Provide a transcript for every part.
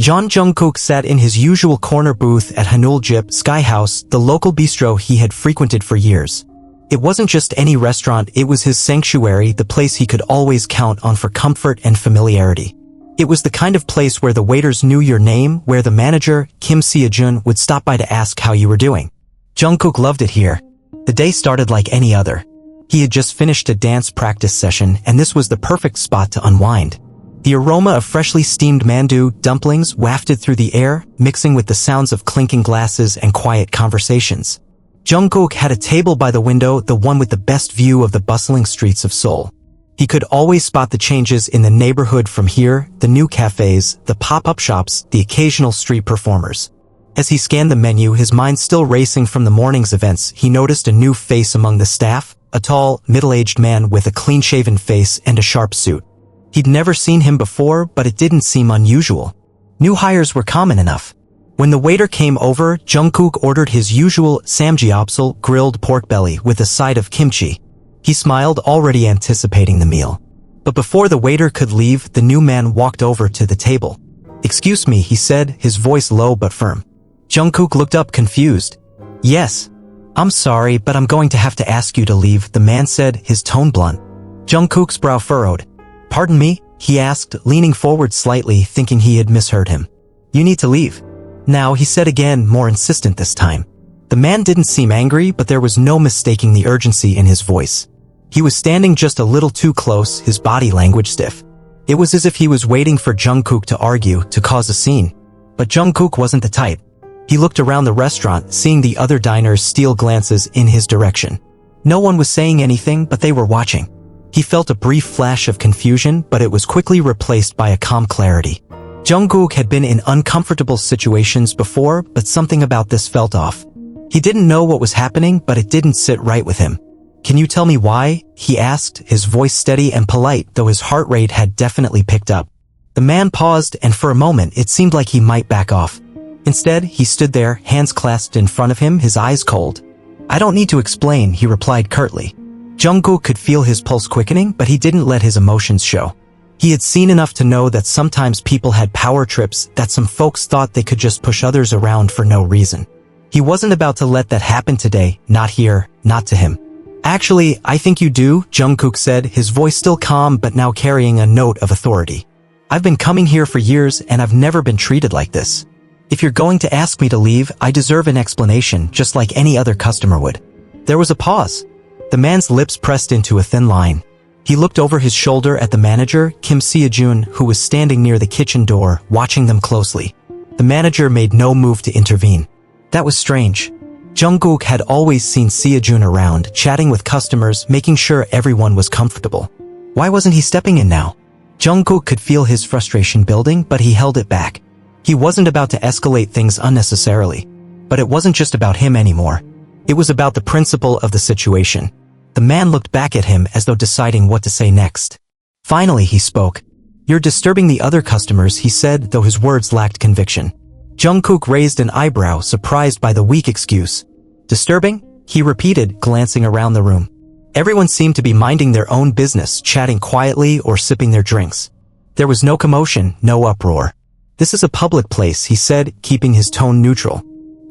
Jungkook sat in his usual corner booth at Hanuljip Sky House, the local bistro he had frequented for years. It wasn't just any restaurant, it was his sanctuary, the place he could always count on for comfort and familiarity. It was the kind of place where the waiters knew your name, where the manager, Kim Seo-jun, would stop by to ask how you were doing. Jungkook loved it here. The day started like any other. He had just finished a dance practice session, and this was the perfect spot to unwind. The aroma of freshly steamed mandu dumplings wafted through the air, mixing with the sounds of clinking glasses and quiet conversations. Jungkook had a table by the window, the one with the best view of the bustling streets of Seoul. He could always spot the changes in the neighborhood from here, the new cafes, the pop-up shops, the occasional street performers. As he scanned the menu, his mind still racing from the morning's events, he noticed a new face among the staff, a tall, middle-aged man with a clean-shaven face and a sharp suit. He'd never seen him before, but it didn't seem unusual. New hires were common enough. When the waiter came over, Jungkook ordered his usual jamjamj grilled pork belly with a side of kimchi. He smiled, already anticipating the meal. But before the waiter could leave, the new man walked over to the table. "Excuse me," he said, his voice low but firm. Jungkook looked up confused. "Yes. I'm sorry, but I'm going to have to ask you to leave," the man said, his tone blunt. Jungkook's brow furrowed. "Pardon me?" he asked, leaning forward slightly, thinking he had misheard him. "You need to leave." "Now," he said again, more insistent this time. The man didn't seem angry, but there was no mistaking the urgency in his voice. He was standing just a little too close, his body language stiff. It was as if he was waiting for Jungkook to argue, to cause a scene. But Jungkook wasn't the type. He looked around the restaurant, seeing the other diners steal glances in his direction. No one was saying anything, but they were watching. He felt a brief flash of confusion, but it was quickly replaced by a calm clarity. Jungkook had been in uncomfortable situations before, but something about this felt off. He didn't know what was happening, but it didn't sit right with him. "Can you tell me why?" he asked, his voice steady and polite, though his heart rate had definitely picked up. The man paused, and for a moment it seemed like he might back off. Instead, he stood there, hands clasped in front of him, his eyes cold. "I don't need to explain," he replied curtly. Jungkook could feel his pulse quickening, but he didn't let his emotions show. He had seen enough to know that sometimes people had power trips, that some folks thought they could just push others around for no reason. He wasn't about to let that happen today, not here, not to him. "Actually, I think you do," Jungkook said, his voice still calm but now carrying a note of authority. "I've been coming here for years and I've never been treated like this. If you're going to ask me to leave, I deserve an explanation, just like any other customer would." There was a pause. The man's lips pressed into a thin line. He looked over his shoulder at the manager, Kim Seo-jun, who was standing near the kitchen door, watching them closely. The manager made no move to intervene. That was strange. Jungkook had always seen Seo-jun around, chatting with customers, making sure everyone was comfortable. Why wasn't he stepping in now? Jungkook could feel his frustration building, but he held it back. He wasn't about to escalate things unnecessarily. But it wasn't just about him anymore. It was about the principle of the situation. The man looked back at him as though deciding what to say next. Finally, he spoke. "You're disturbing the other customers," he said, though his words lacked conviction. Jungkook raised an eyebrow, surprised by the weak excuse. "Disturbing?" he repeated, glancing around the room. Everyone seemed to be minding their own business, chatting quietly or sipping their drinks. There was no commotion, no uproar. "This is a public place," he said, keeping his tone neutral.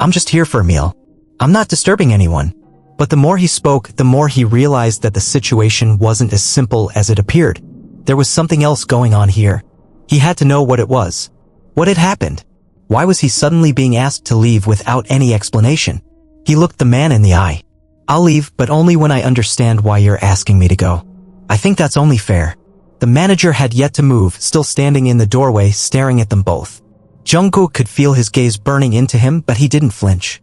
"I'm just here for a meal. I'm not disturbing anyone." But the more he spoke, the more he realized that the situation wasn't as simple as it appeared. There was something else going on here. He had to know what it was. What had happened? Why was he suddenly being asked to leave without any explanation? He looked the man in the eye. "I'll leave, but only when I understand why you're asking me to go. I think that's only fair." The manager had yet to move, still standing in the doorway, staring at them both. Jungkook could feel his gaze burning into him, but he didn't flinch.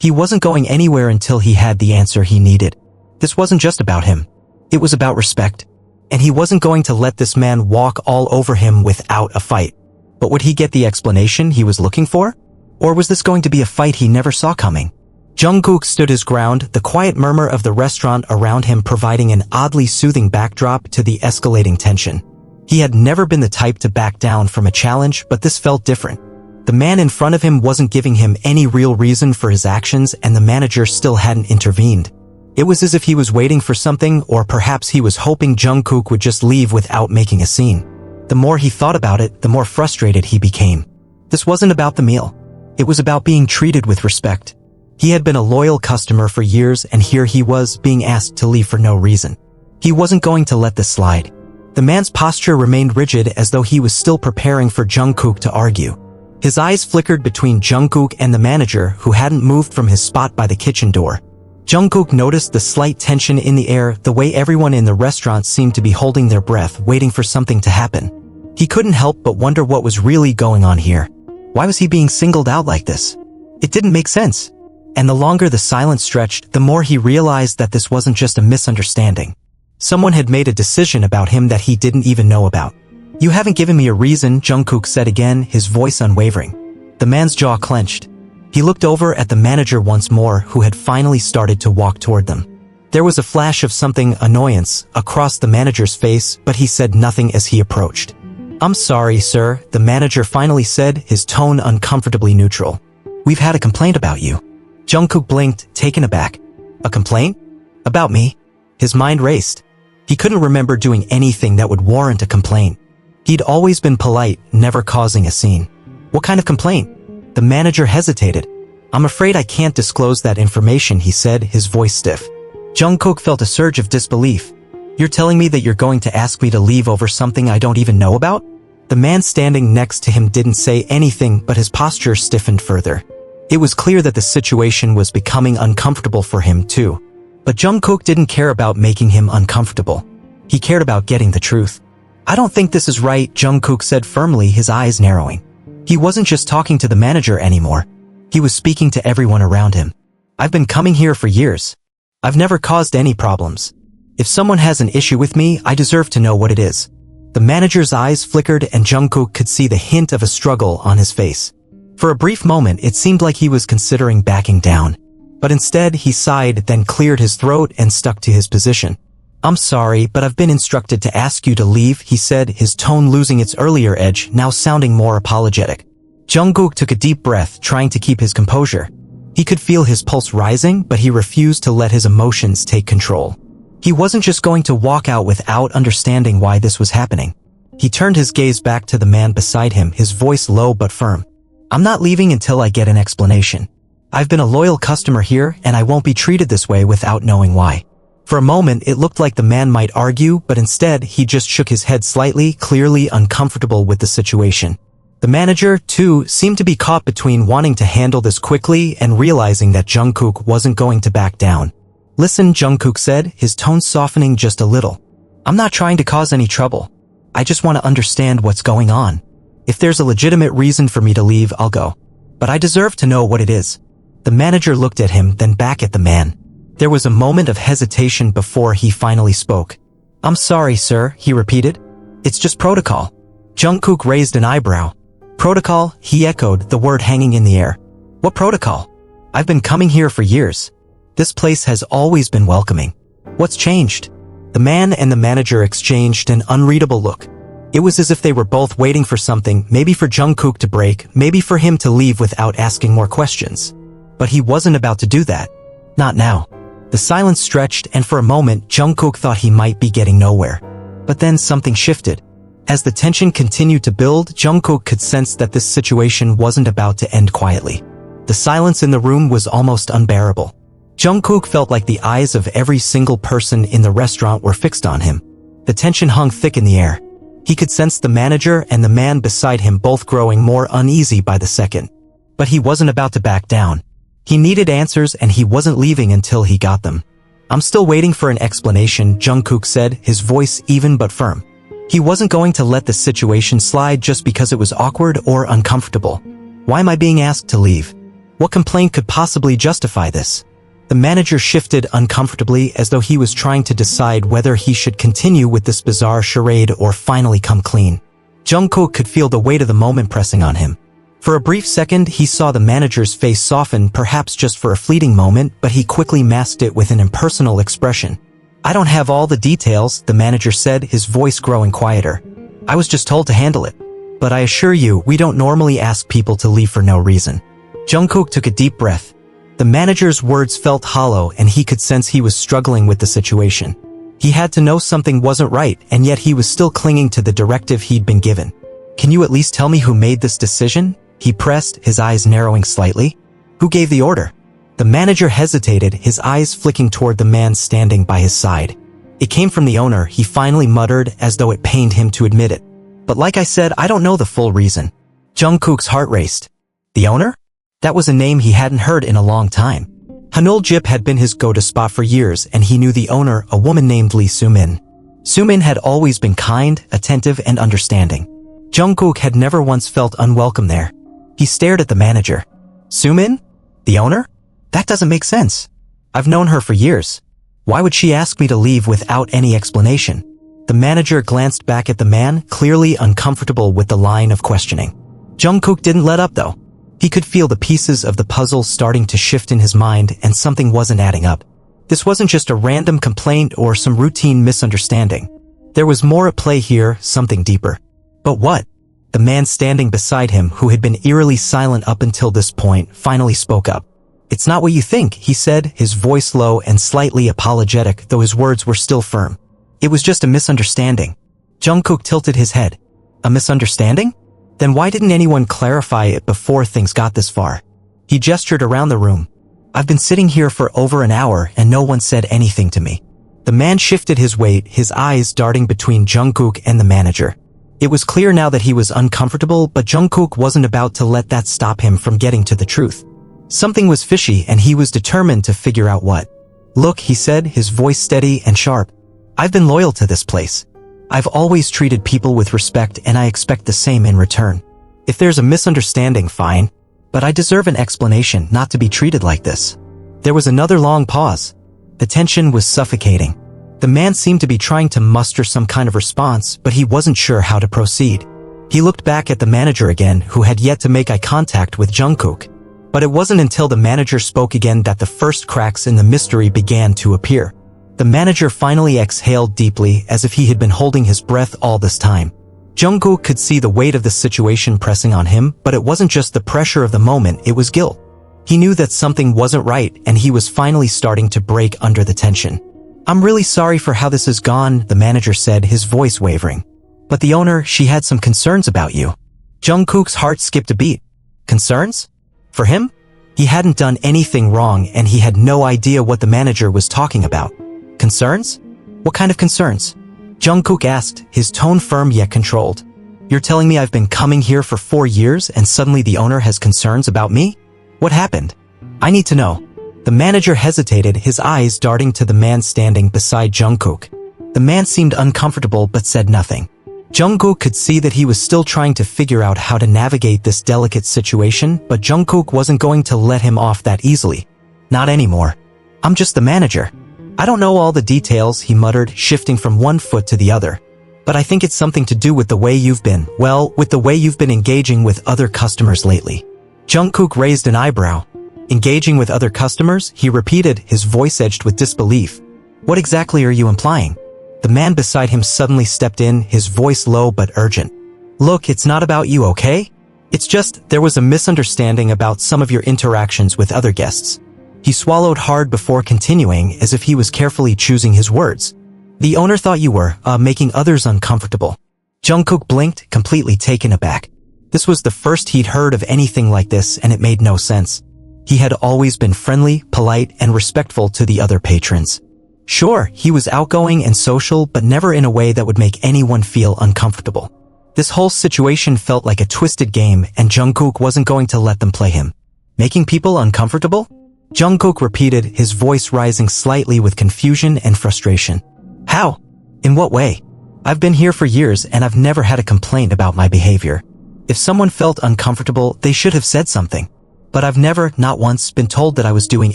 He wasn't going anywhere until he had the answer he needed. This wasn't just about him. It was about respect. And he wasn't going to let this man walk all over him without a fight. But would he get the explanation he was looking for? Or was this going to be a fight he never saw coming? Jungkook stood his ground, the quiet murmur of the restaurant around him providing an oddly soothing backdrop to the escalating tension. He had never been the type to back down from a challenge, but this felt different. The man in front of him wasn't giving him any real reason for his actions, and the manager still hadn't intervened. It was as if he was waiting for something, or perhaps he was hoping Jungkook would just leave without making a scene. The more he thought about it, the more frustrated he became. This wasn't about the meal. It was about being treated with respect. He had been a loyal customer for years, and here he was being asked to leave for no reason. He wasn't going to let this slide. The man's posture remained rigid, as though he was still preparing for Jungkook to argue. His eyes flickered between Jungkook and the manager, who hadn't moved from his spot by the kitchen door. Jungkook noticed the slight tension in the air, the way everyone in the restaurant seemed to be holding their breath, waiting for something to happen. He couldn't help but wonder what was really going on here. Why was he being singled out like this? It didn't make sense. And the longer the silence stretched, the more he realized that this wasn't just a misunderstanding. Someone had made a decision about him that he didn't even know about. "You haven't given me a reason," Jungkook said again, his voice unwavering. The man's jaw clenched. He looked over at the manager once more, who had finally started to walk toward them. There was a flash of something annoyance across the manager's face, but he said nothing as he approached. "I'm sorry, sir," the manager finally said, his tone uncomfortably neutral. "We've had a complaint about you." Jungkook blinked, taken aback. A complaint? About me? His mind raced. He couldn't remember doing anything that would warrant a complaint. He'd always been polite, never causing a scene. What kind of complaint? The manager hesitated. "I'm afraid I can't disclose that information," he said, his voice stiff. Jungkook felt a surge of disbelief. "You're telling me that you're going to ask me to leave over something I don't even know about?" The man standing next to him didn't say anything, but his posture stiffened further. It was clear that the situation was becoming uncomfortable for him too. But Jungkook didn't care about making him uncomfortable. He cared about getting the truth. "I don't think this is right," Jungkook said firmly, his eyes narrowing. He wasn't just talking to the manager anymore. He was speaking to everyone around him. "I've been coming here for years. I've never caused any problems. If someone has an issue with me, I deserve to know what it is." The manager's eyes flickered, and Jungkook could see the hint of a struggle on his face. For a brief moment, it seemed like he was considering backing down. But instead, he sighed, then cleared his throat and stuck to his position. "I'm sorry, but I've been instructed to ask you to leave," he said, his tone losing its earlier edge, now sounding more apologetic. Jungkook took a deep breath, trying to keep his composure. He could feel his pulse rising, but he refused to let his emotions take control. He wasn't just going to walk out without understanding why this was happening. He turned his gaze back to the man beside him, his voice low but firm. "I'm not leaving until I get an explanation. I've been a loyal customer here, and I won't be treated this way without knowing why." For a moment, it looked like the man might argue, but instead, he just shook his head slightly, clearly uncomfortable with the situation. The manager, too, seemed to be caught between wanting to handle this quickly and realizing that Jungkook wasn't going to back down. "Listen," Jungkook said, his tone softening just a little. "I'm not trying to cause any trouble. I just want to understand what's going on. If there's a legitimate reason for me to leave, I'll go. But I deserve to know what it is." The manager looked at him, then back at the man. There was a moment of hesitation before he finally spoke. "I'm sorry, sir," he repeated. "It's just protocol." Jungkook raised an eyebrow. "Protocol?" he echoed, the word hanging in the air. "What protocol? I've been coming here for years. This place has always been welcoming. What's changed?" The man and the manager exchanged an unreadable look. It was as if they were both waiting for something, maybe for Jungkook to break, maybe for him to leave without asking more questions. But he wasn't about to do that. Not now. The silence stretched, and for a moment, Jungkook thought he might be getting nowhere. But then something shifted. As the tension continued to build, Jungkook could sense that this situation wasn't about to end quietly. The silence in the room was almost unbearable. Jungkook felt like the eyes of every single person in the restaurant were fixed on him. The tension hung thick in the air. He could sense the manager and the man beside him both growing more uneasy by the second. But he wasn't about to back down. He needed answers, and he wasn't leaving until he got them. "I'm still waiting for an explanation," Jungkook said, his voice even but firm. He wasn't going to let the situation slide just because it was awkward or uncomfortable. "Why am I being asked to leave? What complaint could possibly justify this?" The manager shifted uncomfortably, as though he was trying to decide whether he should continue with this bizarre charade or finally come clean. Jungkook could feel the weight of the moment pressing on him. For a brief second, he saw the manager's face soften, perhaps just for a fleeting moment, but he quickly masked it with an impersonal expression. "I don't have all the details," the manager said, his voice growing quieter. "I was just told to handle it. But I assure you, we don't normally ask people to leave for no reason." Jungkook took a deep breath. The manager's words felt hollow, and he could sense he was struggling with the situation. He had to know something wasn't right, and yet he was still clinging to the directive he'd been given. "Can you at least tell me who made this decision?" He pressed, his eyes narrowing slightly. Who gave the order? The manager hesitated, his eyes flicking toward the man standing by his side. It came from the owner, he finally muttered as though it pained him to admit it. But like I said, I don't know the full reason. Jungkook's heart raced. The owner? That was a name he hadn't heard in a long time. Hanuljip had been his go-to spot for years, and he knew the owner, a woman named Lee Sumin. Sumin had always been kind, attentive, and understanding. Jungkook had never once felt unwelcome there. He stared at the manager. Sumin? The owner? That doesn't make sense. I've known her for years. Why would she ask me to leave without any explanation? The manager glanced back at the man, clearly uncomfortable with the line of questioning. Jungkook didn't let up though. He could feel the pieces of the puzzle starting to shift in his mind, and something wasn't adding up. This wasn't just a random complaint or some routine misunderstanding. There was more at play here, something deeper. But what? The man standing beside him, who had been eerily silent up until this point, finally spoke up. It's not what you think, he said, his voice low and slightly apologetic, though his words were still firm. It was just a misunderstanding. Jungkook tilted his head. A misunderstanding? Then why didn't anyone clarify it before things got this far? He gestured around the room. I've been sitting here for over an hour and no one said anything to me. The man shifted his weight, his eyes darting between Jungkook and the manager. It was clear now that he was uncomfortable, but Jungkook wasn't about to let that stop him from getting to the truth. Something was fishy and he was determined to figure out what. Look, he said, his voice steady and sharp. I've been loyal to this place. I've always treated people with respect and I expect the same in return. If there's a misunderstanding, fine. But I deserve an explanation, not to be treated like this. There was another long pause. The tension was suffocating. The man seemed to be trying to muster some kind of response, but he wasn't sure how to proceed. He looked back at the manager again, who had yet to make eye contact with Jungkook. But it wasn't until the manager spoke again that the first cracks in the mystery began to appear. The manager finally exhaled deeply, as if he had been holding his breath all this time. Jungkook could see the weight of the situation pressing on him, but it wasn't just the pressure of the moment, it was guilt. He knew that something wasn't right, and he was finally starting to break under the tension. I'm really sorry for how this has gone, the manager said, his voice wavering. But the owner, she had some concerns about you. Jungkook's heart skipped a beat. Concerns? For him? He hadn't done anything wrong and he had no idea what the manager was talking about. Concerns? What kind of concerns? Jungkook asked, his tone firm yet controlled. You're telling me I've been coming here for 4 years and suddenly the owner has concerns about me? What happened? I need to know. The manager hesitated, his eyes darting to the man standing beside Jungkook. The man seemed uncomfortable but said nothing. Jungkook could see that he was still trying to figure out how to navigate this delicate situation, but Jungkook wasn't going to let him off that easily. Not anymore. I'm just the manager. I don't know all the details, he muttered, shifting from one foot to the other. But I think it's something to do with the way you've been, with the way you've been engaging with other customers lately. Jungkook raised an eyebrow. Engaging with other customers? He repeated, his voice edged with disbelief. What exactly are you implying? The man beside him suddenly stepped in, his voice low but urgent. Look, it's not about you, okay? It's just, there was a misunderstanding about some of your interactions with other guests. He swallowed hard before continuing, as if he was carefully choosing his words. The owner thought you were, making others uncomfortable. Jungkook blinked, completely taken aback. This was the first he'd heard of anything like this, and it made no sense. He had always been friendly, polite, and respectful to the other patrons. Sure, he was outgoing and social, but never in a way that would make anyone feel uncomfortable. This whole situation felt like a twisted game, and Jungkook wasn't going to let them play him. Making people uncomfortable? Jungkook repeated, his voice rising slightly with confusion and frustration. How? In what way? I've been here for years and I've never had a complaint about my behavior. If someone felt uncomfortable, they should have said something. But I've never, not once, been told that I was doing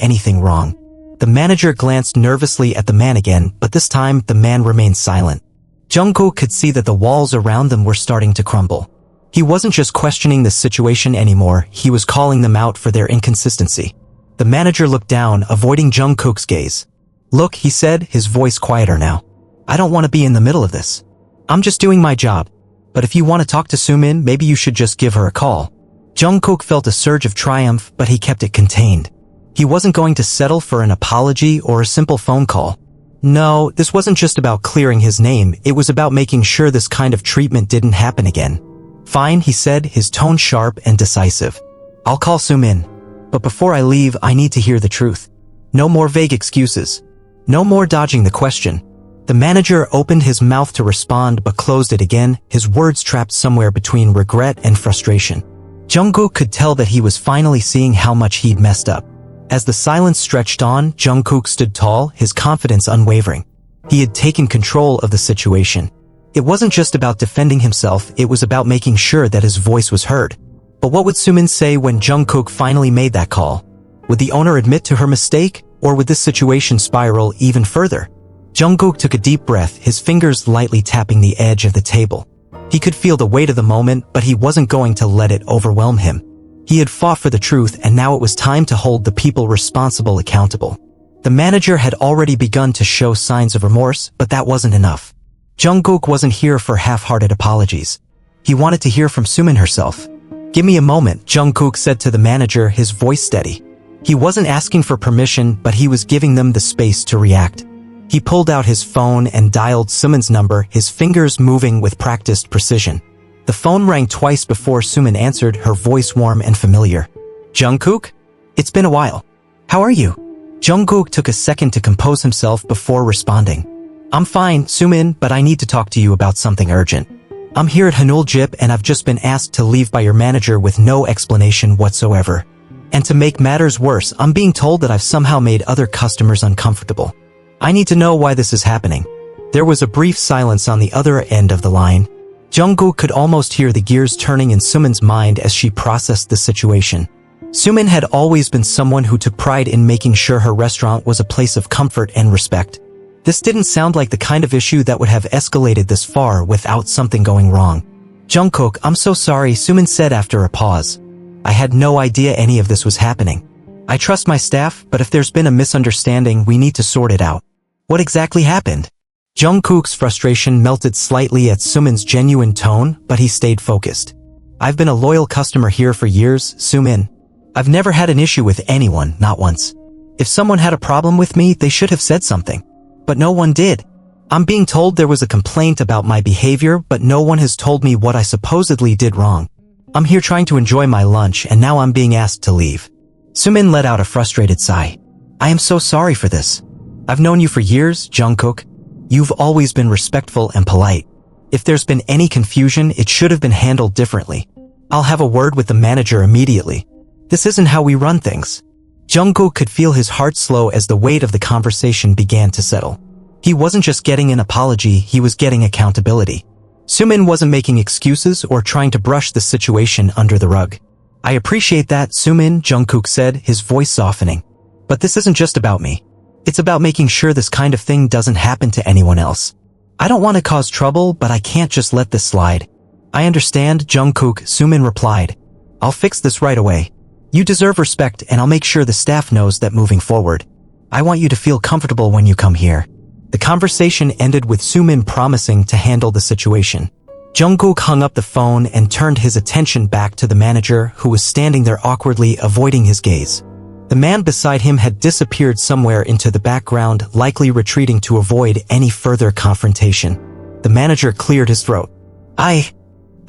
anything wrong. The manager glanced nervously at the man again, but this time the man remained silent. Jungkook could see that the walls around them were starting to crumble. He wasn't just questioning the situation anymore, he was calling them out for their inconsistency. The manager looked down, avoiding Jungkook's gaze. Look, he said, his voice quieter now. I don't want to be in the middle of this. I'm just doing my job. But if you want to talk to Sumin, maybe you should just give her a call. Jungkook felt a surge of triumph, but he kept it contained. He wasn't going to settle for an apology or a simple phone call. No, this wasn't just about clearing his name, it was about making sure this kind of treatment didn't happen again. Fine, he said, his tone sharp and decisive. I'll call Sumin. But before I leave, I need to hear the truth. No more vague excuses. No more dodging the question. The manager opened his mouth to respond but closed it again, his words trapped somewhere between regret and frustration. Jungkook could tell that he was finally seeing how much he'd messed up. As the silence stretched on, Jungkook stood tall, his confidence unwavering. He had taken control of the situation. It wasn't just about defending himself, it was about making sure that his voice was heard. But what would Sumin say when Jungkook finally made that call? Would the owner admit to her mistake, or would this situation spiral even further? Jungkook took a deep breath, his fingers lightly tapping the edge of the table. He could feel the weight of the moment, but he wasn't going to let it overwhelm him. He had fought for the truth, and now it was time to hold the people responsible accountable. The manager had already begun to show signs of remorse, but that wasn't enough. Jungkook wasn't here for half-hearted apologies. He wanted to hear from Sumin herself. Give me a moment, Jungkook said to the manager, his voice steady. He wasn't asking for permission, but he was giving them the space to react. He pulled out his phone and dialed Sumin's number, his fingers moving with practiced precision. The phone rang twice before Sumin answered, her voice warm and familiar. Jungkook? It's been a while. How are you? Jungkook took a second to compose himself before responding. I'm fine, Sumin, but I need to talk to you about something urgent. I'm here at Hanuljip and I've just been asked to leave by your manager with no explanation whatsoever. And to make matters worse, I'm being told that I've somehow made other customers uncomfortable. I need to know why this is happening. There was a brief silence on the other end of the line. Jungkook could almost hear the gears turning in Sumin's mind as she processed the situation. Sumin had always been someone who took pride in making sure her restaurant was a place of comfort and respect. This didn't sound like the kind of issue that would have escalated this far without something going wrong. Jungkook, I'm so sorry, Sumin said after a pause. I had no idea any of this was happening. I trust my staff, but if there's been a misunderstanding, we need to sort it out. What exactly happened? Jungkook's frustration melted slightly at Sumin's genuine tone, but he stayed focused. I've been a loyal customer here for years, Sumin. I've never had an issue with anyone, not once. If someone had a problem with me, they should have said something. But no one did. I'm being told there was a complaint about my behavior, but no one has told me what I supposedly did wrong. I'm here trying to enjoy my lunch, and now I'm being asked to leave. Sumin let out a frustrated sigh. I am so sorry for this. I've known you for years, Jungkook. You've always been respectful and polite. If there's been any confusion, it should have been handled differently. I'll have a word with the manager immediately. This isn't how we run things. Jungkook could feel his heart slow as the weight of the conversation began to settle. He wasn't just getting an apology, he was getting accountability. Sumin wasn't making excuses or trying to brush the situation under the rug. I appreciate that, Sumin, Jungkook said, his voice softening. But this isn't just about me. It's about making sure this kind of thing doesn't happen to anyone else. I don't want to cause trouble, but I can't just let this slide. I understand, Jungkook, Sumin replied. I'll fix this right away. You deserve respect, and I'll make sure the staff knows that moving forward. I want you to feel comfortable when you come here. The conversation ended with Sumin promising to handle the situation. Jungkook hung up the phone and turned his attention back to the manager, who was standing there awkwardly avoiding his gaze. The man beside him had disappeared somewhere into the background, likely retreating to avoid any further confrontation. The manager cleared his throat. I've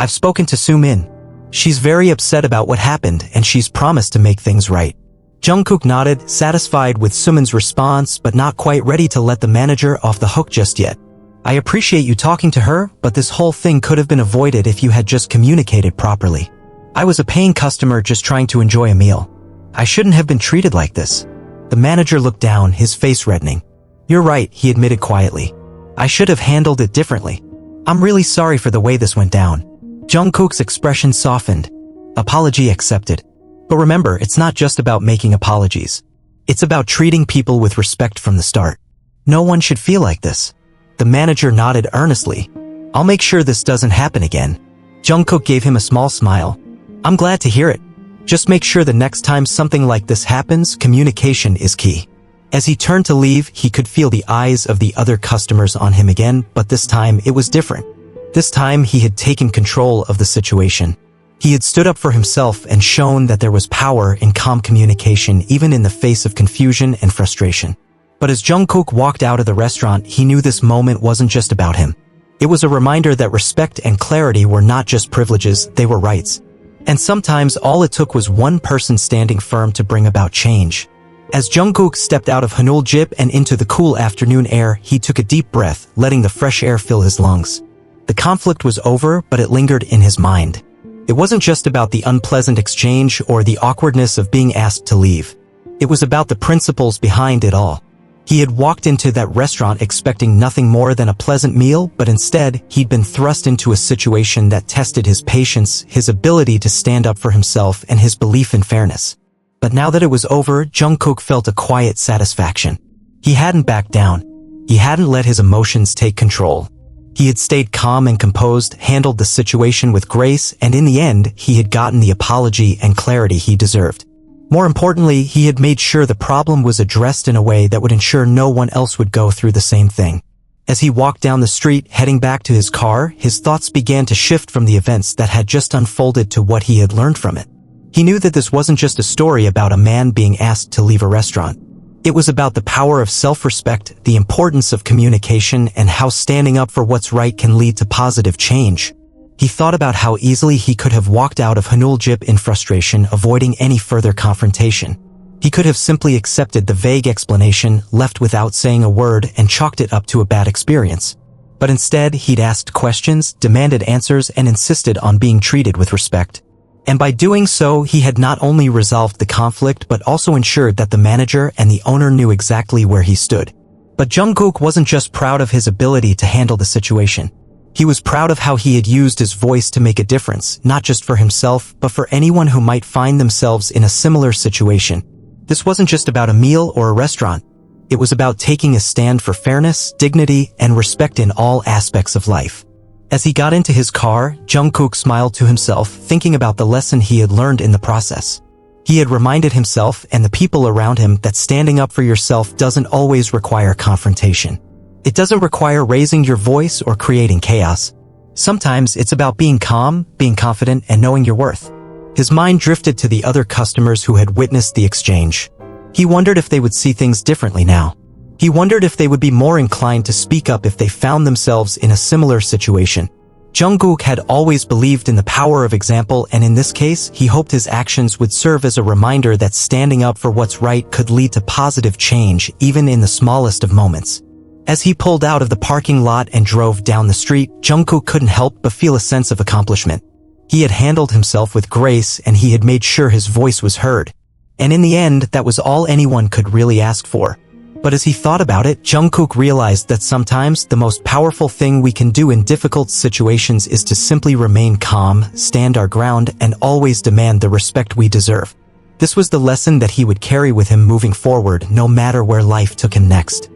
spoken to Sumin. She's very upset about what happened, and she's promised to make things right. Jungkook nodded, satisfied with Sumin's response, but not quite ready to let the manager off the hook just yet. I appreciate you talking to her, but this whole thing could have been avoided if you had just communicated properly. I was a paying customer just trying to enjoy a meal. I shouldn't have been treated like this. The manager looked down, his face reddening. You're right, he admitted quietly. I should have handled it differently. I'm really sorry for the way this went down. Jungkook's expression softened. Apology accepted. But remember, it's not just about making apologies. It's about treating people with respect from the start. No one should feel like this. The manager nodded earnestly. I'll make sure this doesn't happen again. Jungkook gave him a small smile. I'm glad to hear it. Just make sure the next time something like this happens, communication is key. As he turned to leave, he could feel the eyes of the other customers on him again, but this time it was different. This time he had taken control of the situation. He had stood up for himself and shown that there was power in calm communication even in the face of confusion and frustration. But as Jungkook walked out of the restaurant, he knew this moment wasn't just about him. It was a reminder that respect and clarity were not just privileges, they were rights. And sometimes all it took was one person standing firm to bring about change. As Jungkook stepped out of Hanuljip and into the cool afternoon air, he took a deep breath, letting the fresh air fill his lungs. The conflict was over, but it lingered in his mind. It wasn't just about the unpleasant exchange or the awkwardness of being asked to leave. It was about the principles behind it all. He had walked into that restaurant expecting nothing more than a pleasant meal, but instead, he'd been thrust into a situation that tested his patience, his ability to stand up for himself, and his belief in fairness. But now that it was over, Jungkook felt a quiet satisfaction. He hadn't backed down. He hadn't let his emotions take control. He had stayed calm and composed, handled the situation with grace, and in the end, he had gotten the apology and clarity he deserved. More importantly, he had made sure the problem was addressed in a way that would ensure no one else would go through the same thing. As he walked down the street, heading back to his car, his thoughts began to shift from the events that had just unfolded to what he had learned from it. He knew that this wasn't just a story about a man being asked to leave a restaurant. It was about the power of self-respect, the importance of communication, and how standing up for what's right can lead to positive change. He thought about how easily he could have walked out of Hanuljip in frustration, avoiding any further confrontation. He could have simply accepted the vague explanation, left without saying a word, and chalked it up to a bad experience. But instead, he'd asked questions, demanded answers, and insisted on being treated with respect. And by doing so, he had not only resolved the conflict but also ensured that the manager and the owner knew exactly where he stood. But Jungkook wasn't just proud of his ability to handle the situation. He was proud of how he had used his voice to make a difference, not just for himself, but for anyone who might find themselves in a similar situation. This wasn't just about a meal or a restaurant. It was about taking a stand for fairness, dignity, and respect in all aspects of life. As he got into his car, Jungkook smiled to himself, thinking about the lesson he had learned in the process. He had reminded himself and the people around him that standing up for yourself doesn't always require confrontation. It doesn't require raising your voice or creating chaos. Sometimes it's about being calm, being confident, and knowing your worth. His mind drifted to the other customers who had witnessed the exchange. He wondered if they would see things differently now. He wondered if they would be more inclined to speak up if they found themselves in a similar situation. Jungkook had always believed in the power of example, and in this case, he hoped his actions would serve as a reminder that standing up for what's right could lead to positive change, even in the smallest of moments. As he pulled out of the parking lot and drove down the street, Jungkook couldn't help but feel a sense of accomplishment. He had handled himself with grace, and he had made sure his voice was heard. And in the end, that was all anyone could really ask for. But as he thought about it, Jungkook realized that sometimes the most powerful thing we can do in difficult situations is to simply remain calm, stand our ground, and always demand the respect we deserve. This was the lesson that he would carry with him moving forward, no matter where life took him next.